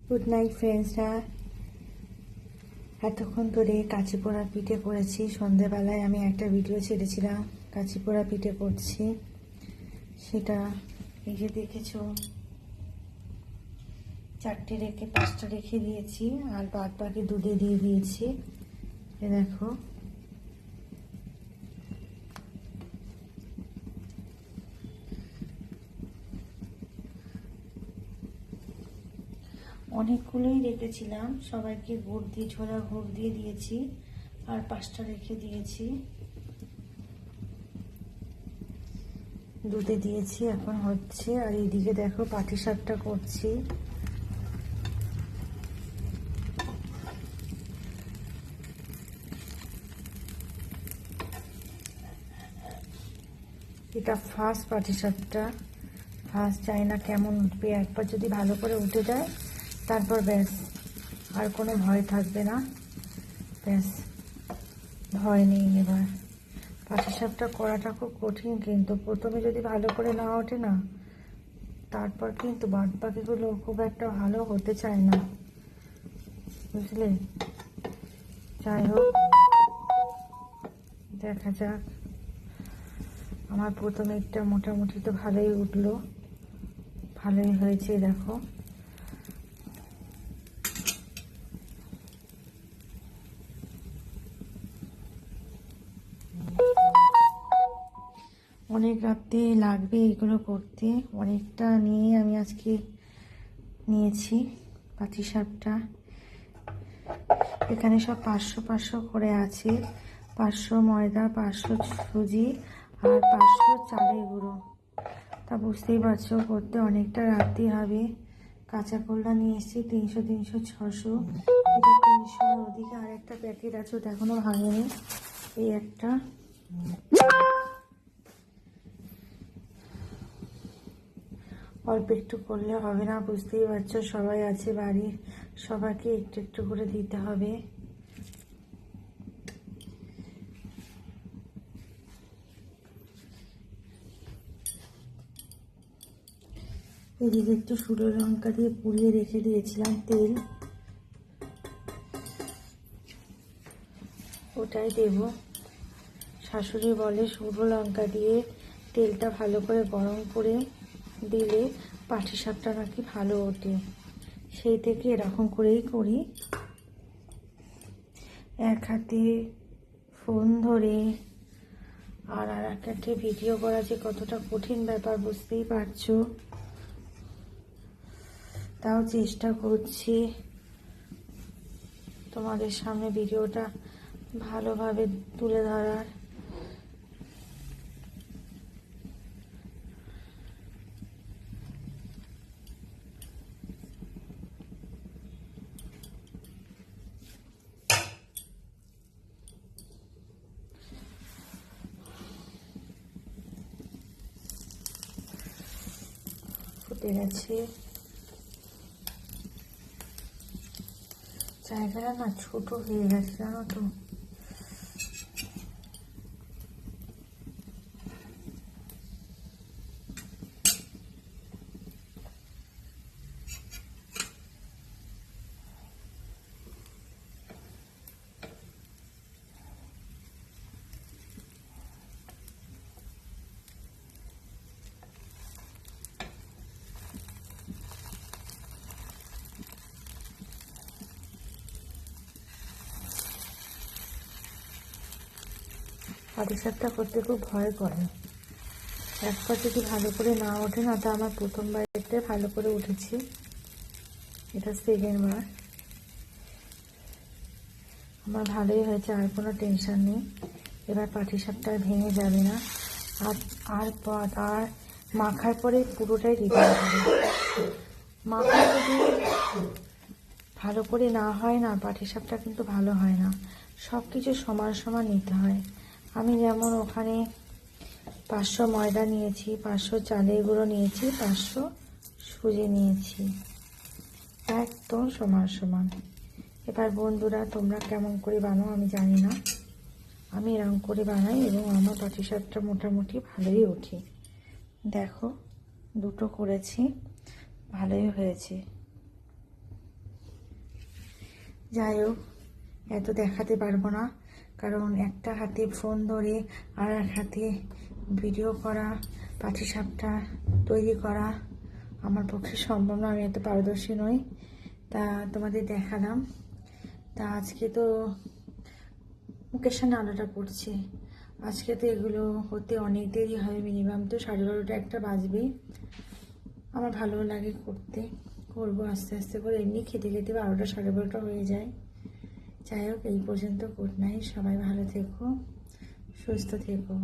Good night ফ্রেন্ডসরা। এতক্ষণ ধরে কাঁচি পোড়া পিঠে করেছি। সন্ধেবেলায় আমি একটা ভিডিও ছেড়েছিলাম কাঁচি পোড়া পিঠে করছি, সেটা এই যে দেখেছো, 4টে রেখে 5টা রেখে দিয়েছি আর বাদ বাকি দুধে দিয়ে দিয়েছি। এ দেখো, অনেকগুলোই রেখেছিলাম, সবাইকে গুড় দিয়ে ছোলা গুড় দিয়ে দিয়েছি আর 5টা রেখে দিয়েছি, দুধে দিয়েছি। এখন হচ্ছে। আর এইদিকে দেখো পাটিসাপটা করছি। এটা ফার্স্ট পাটিসাপটা, ফার্স্ট চাই না কেমন উঠবে। একবার যদি ভালো করে উঠে যায় তারপর ব্যাস, আর কোনো ভয় থাকবে না। ব্যাস, ভয় নেই। এবার পাটিসাপটা করাটা খুব কঠিন, কিন্তু প্রথমে যদি ভালো করে না ওঠে না, তারপর কিন্তু বাদ বাকিগুলো খুব একটা ভালো হতে চায় না, বুঝলে। যাই হোক, দেখা যাক। আমার প্রথমে একটা মোটামুটি তো ভালোই উঠলো, ভালোই হয়েছে। দেখো, অনেক রাত্রে লাগবে এগুলো করতে, অনেকটা নিয়ে আমি আজকে নিয়েছি পাটিসাপটা। এখানে সব 500 500 করে আছে। 500 ময়দা, 500 সুজি আর 500 চালের গুঁড়ো। তা বুঝতেই পারছো, করতে অনেকটা রাত্রি হবে। কাঁচা কলা নিয়ে এসেছি 300 300 600। এটা 300। ওদিকে আর একটা প্যাকেট আছে, ওটা এখনো ভাঙেনি। এই একটা, অল্প একটু করলে হবে না, বুঝতেই পারছো। সবাই আছে বাড়ির, সবাইকে একটু একটু করে দিতে হবে। এদিকে একটু শুকনো লঙ্কা দিয়ে পুড়িয়ে রেখে দিয়েছিলাম তেল, ওটাই দেব। শাশুড়ি বলে শুকনো লঙ্কা দিয়ে তেলটা ভালো করে গরম করে দিলে পাটিসাপটা নাকি ভালো ওঠে। সেই থেকে এরকম করেই করি। এক হাতে ফোন ধরে আর এক হাতে ভিডিও করা যে কতটা কঠিন ব্যাপার, বুঝতেই পারছো। তাও চেষ্টা করছি তোমাদের সামনে ভিডিওটা ভালোভাবে তুলে ধরার। ফুটে গেছে। জায়গাটা না ছোট হয়ে গেছে, জানো তো। পাটিসাপটা করতে খুব ভয় করে। একবার যদি ভালো করে না ওঠে না, তা আমার প্রথমবার এটা ভালো করে উঠেছি, এটা সেকেন্ড বার। আমার ভালোই হয়েছে, আর কোনো টেনশন নেই। এবার পাটিসাপটা ভেঙে যাবে না। আর আর আর মাখার পরে পুরোটাই দিতে হবে। মাখা যদি ভালো করে না হয় না, পাটিসাপটা কিন্তু ভালো হয় না। সব কিছু সমান সমান নিতে হয়। আমি যেমন ওখানে 500 ময়দা নিয়েছি, 500 চালের গুঁড়ো নিয়েছি, 500 সুজি নিয়েছি, একদম সমান সমান। এবার বন্ধুরা, তোমরা কেমন করে বানাও আমি জানি না, আমি এরকম করে বানাই এবং আমার পাটিসাপটা মোটামুটি ভালোই ওঠে। দেখো, দুটো করেছি, ভালোই হয়েছে। যাই হোক, এত দেখাতে পারবো না, কারণ একটা হাতে ফোন ধরে আর এক হাতে ভিডিও করা, পাটিসাপটা তৈরি করা আমার পক্ষে সম্ভব না, আমি এত পারদর্শী নই। তা তোমাদের দেখালাম। তা আজকে তো মুখের সামনে আলোটা পড়ছে, আজকে তো এগুলো হতে অনেক দেরি হবে, মিনিমাম তো 12:30 একটা বাজবে। আমার ভালো লাগে করতে, করবো আস্তে আস্তে করে, এমনি খেতে খেতে 12টা 12:30 হয়ে যায়। যাই হোক, এই পর্যন্ত, গুড নাইট, সবাই ভালো থেকো, সুস্থ থেকো।